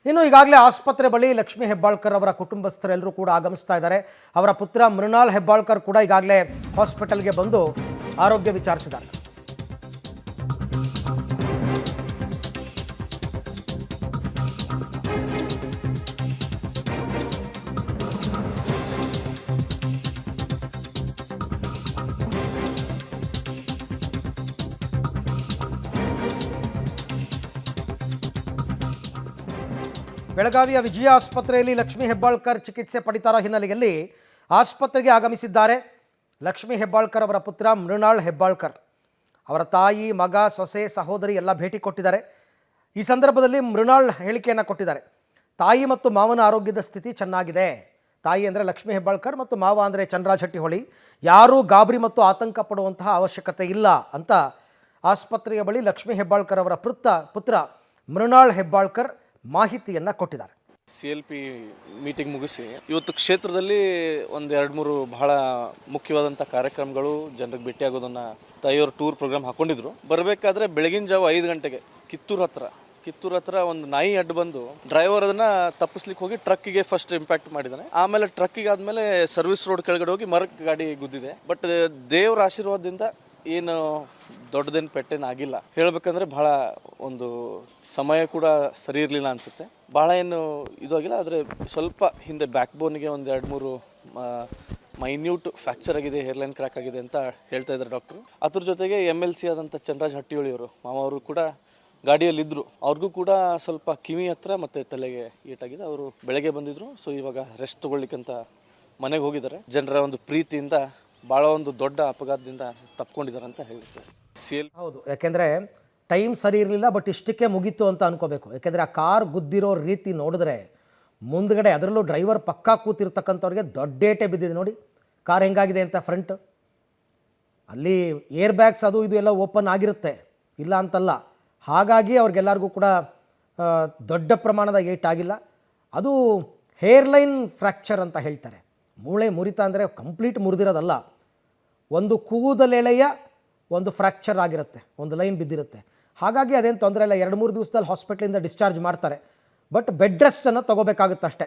ಇನ್ನು ಈಗಾಗಲೇ ಆಸ್ಪತ್ರೆ ಬಳಿ ಲಕ್ಷ್ಮೀ ಹೆಬ್ಬಾಳ್ಕರ್ ಅವರ ಕುಟುಂಬಸ್ಥರೆಲ್ಲರೂ ಕೂಡ ಆಗಮಿಸ್ತಾ ಇದ್ದಾರೆ. ಅವರ ಪುತ್ರ ಮೃಣಾಲ್ ಹೆಬ್ಬಾಳ್ಕರ್ ಕೂಡ ಈಗಾಗಲೇ ಹಾಸ್ಪಿಟಲ್ಗೆ ಬಂದು ಆರೋಗ್ಯ ವಿಚಾರಿಸಿದ್ದಾರೆ. ಬೆಳಗಾವಿಯ ವಿಜಯ ಆಸ್ಪತ್ರೆಯಲ್ಲಿ ಲಕ್ಷ್ಮೀ ಹೆಬ್ಬಾಳ್ಕರ್ ಚಿಕಿತ್ಸೆ ಪಡಿತಾರ ಹಿನ್ನೆಲೆಯಲ್ಲಿ ಆಸ್ಪತ್ರೆಗೆ ಆಗಮಿಸಿದ್ದಾರೆ ಲಕ್ಷ್ಮೀ ಹೆಬ್ಬಾಳ್ಕರ್ ಅವರ ಪುತ್ರ ಮೃಣಾಲ್ ಹೆಬ್ಬಾಳ್ಕರ್. ಅವರ ತಾಯಿ, ಮಗ, ಸೊಸೆ, ಸಹೋದರಿ ಎಲ್ಲ ಭೇಟಿ ಕೊಟ್ಟಿದ್ದಾರೆ. ಈ ಸಂದರ್ಭದಲ್ಲಿ ಮೃಣಾಲ್ ಹೇಳಿಕೆಯನ್ನು ಕೊಟ್ಟಿದ್ದಾರೆ. ತಾಯಿ ಮತ್ತು ಮಾವನ ಆರೋಗ್ಯದ ಸ್ಥಿತಿ ಚೆನ್ನಾಗಿದೆ. ತಾಯಿ ಅಂದರೆ ಲಕ್ಷ್ಮೀ ಹೆಬ್ಬಾಳ್ಕರ್ ಮತ್ತು ಮಾವ ಅಂದರೆ ಚಂದ್ರರಾಜ್ ಹಟ್ಟಿಹೊಳಿ. ಯಾರೂ ಗಾಬರಿ ಮತ್ತು ಆತಂಕ ಪಡುವಂತಹ ಅವಶ್ಯಕತೆ ಇಲ್ಲ ಅಂತ ಆಸ್ಪತ್ರೆಯ ಬಳಿ ಲಕ್ಷ್ಮೀ ಹೆಬ್ಬಾಳ್ಕರ್ ಅವರ ಪುತ್ರ ಮೃಣಾಲ್ ಹೆಬ್ಬಾಳ್ಕರ್ ಮಾಹಿತಿಯನ್ನು ಕೊಟ್ಟಿದ್ದಾರೆ. CLP ಮೀಟಿಂಗ್ ಮುಗಿಸಿ ಇವತ್ತು ಕ್ಷೇತ್ರದಲ್ಲಿ ಒಂದು 2-3 ಬಹಳ ಮುಖ್ಯವಾದಂಥ ಕಾರ್ಯಕ್ರಮಗಳು, ಜನರಿಗೆ ಭೇಟಿಯಾಗೋದನ್ನು ತಾಯಿಯವರು ಟೂರ್ ಪ್ರೋಗ್ರಾಮ್ ಹಾಕೊಂಡಿದ್ರು. ಬರಬೇಕಾದ್ರೆ ಬೆಳಗಿನ ಜಾವ 5 ಗಂಟೆಗೆ ಕಿತ್ತೂರು ಹತ್ರ ಒಂದು ನಾಯಿ ಅಡ್ಡ ಬಂದು ಡ್ರೈವರ್ ಅದನ್ನ ತಪ್ಪಿಸ್ಲಿಕ್ಕೆ ಹೋಗಿ ಟ್ರಕ್ಕಿಗೆ ಫಸ್ಟ್ ಇಂಪ್ಯಾಕ್ಟ್ ಮಾಡಿದ್ದಾನೆ. ಆಮೇಲೆ ಟ್ರಕ್ಕಿಗೆ ಆದ್ಮೇಲೆ ಸರ್ವಿಸ್ ರೋಡ್ ಕೆಳಗಡೆ ಹೋಗಿ ಮರಕ್ಕೆ ಗಾಡಿ ಗುದ್ದಿದೆ. ಬಟ್ ದೇವರ ಆಶೀರ್ವಾದದಿಂದ ಏನು ದೊಡ್ಡದೇನು ಪೆಟ್ಟೇನಾಗಿಲ್ಲ. ಹೇಳಬೇಕಂದ್ರೆ ಬಹಳ ಒಂದು ಸಮಯ ಕೂಡ ಸರಿ ಇರಲಿಲ್ಲ ಅನಿಸುತ್ತೆ. ಭಾಳ ಏನು ಇದು ಆಗಿಲ್ಲ, ಆದರೆ ಸ್ವಲ್ಪ ಹಿಂದೆ ಬ್ಯಾಕ್ ಬೋನ್ಗೆ ಒಂದು 2-3 ಮೈನ್ಯೂಟ್ ಫ್ರ್ಯಾಕ್ಚರ್ ಆಗಿದೆ, ಹೇರ್ಲೈನ್ ಕ್ರ್ಯಾಕ್ ಆಗಿದೆ ಅಂತ ಹೇಳ್ತಾ ಇದ್ದಾರೆ ಡಾಕ್ಟ್ರು. ಅದ್ರ ಜೊತೆಗೆ MLC ಆದಂಥ ಚಂದ್ರರಾಜ್ ಹಟ್ಟಿಹೊಳಿ ಮಾವರು ಕೂಡ ಗಾಡಿಯಲ್ಲಿದ್ದರು. ಅವ್ರಿಗೂ ಕೂಡ ಸ್ವಲ್ಪ ಕಿವಿ ಹತ್ರ ಮತ್ತು ತಲೆಗೆ ಏಟಾಗಿದೆ. ಅವರು ಬೆಳಗ್ಗೆ ಬಂದಿದ್ರು. ಸೊ ಇವಾಗ ರೆಸ್ಟ್ ತೊಗೊಳ್ಲಿಕ್ಕಂತ ಮನೆಗೆ ಹೋಗಿದ್ದಾರೆ. ಜನರ ಒಂದು ಪ್ರೀತಿಯಿಂದ ಭಾಳ ಒಂದು ದೊಡ್ಡ ಅಪಘಾತದಿಂದ ತಪ್ಕೊಂಡಿದ್ದಾರೆ ಅಂತ ಹೇಳುತ್ತೆ. ಹೌದು, ಯಾಕೆಂದರೆ ಟೈಮ್ ಸರಿ ಇರಲಿಲ್ಲ, ಬಟ್ ಇಷ್ಟಕ್ಕೆ ಮುಗೀತು ಅಂತ ಅನ್ಕೋಬೇಕು. ಯಾಕೆಂದರೆ ಆ ಕಾರ್ ಗುದ್ದಿರೋ ರೀತಿ ನೋಡಿದ್ರೆ ಮುಂದ್ಗಡೆ ಅದರಲ್ಲೂ ಡ್ರೈವರ್ ಪಕ್ಕಾ ಕೂತಿರ್ತಕ್ಕಂಥವ್ರಿಗೆ ದೊಡ್ಡೇಟೆ ಬಿದ್ದಿದೆ. ನೋಡಿ ಕಾರ್ ಹೆಂಗಾಗಿದೆ ಅಂತ. ಫ್ರಂಟ್ ಅಲ್ಲಿ ಏರ್ ಬ್ಯಾಗ್ಸ್ ಅದು ಇದು ಎಲ್ಲ ಓಪನ್ ಆಗಿರುತ್ತೆ, ಇಲ್ಲ ಅಂತಲ್ಲ. ಹಾಗಾಗಿ ಅವ್ರಿಗೆಲ್ಲರಿಗೂ ಕೂಡ ದೊಡ್ಡ ಪ್ರಮಾಣದ ಏಟಾಗಿಲ್ಲ. ಅದು ಹೇರ್ಲೈನ್ ಫ್ರ್ಯಾಕ್ಚರ್ ಅಂತ ಹೇಳ್ತಾರೆ. ಮೂಳೆ ಮುರಿತ ಅಂದರೆ ಕಂಪ್ಲೀಟ್ ಮುರಿದಿರೋದಲ್ಲ, ಒಂದು ಕೂದಲೆಳೆಯ ಒಂದು ಫ್ರ್ಯಾಕ್ಚರ್ ಆಗಿರುತ್ತೆ, ಒಂದು ಲೈನ್ ಬಿದ್ದಿರುತ್ತೆ. ಹಾಗಾಗಿ ಅದೇನು ತೊಂದರೆ ಇಲ್ಲ. 2-3 ದಿವಸದಲ್ಲಿ ಹಾಸ್ಪಿಟ್ಲಿಂದ ಡಿಸ್ಚಾರ್ಜ್ ಮಾಡ್ತಾರೆ. ಬಟ್ ಬೆಡ್ ರೆಸ್ಟನ್ನು ತೊಗೋಬೇಕಾಗುತ್ತಷ್ಟೇ.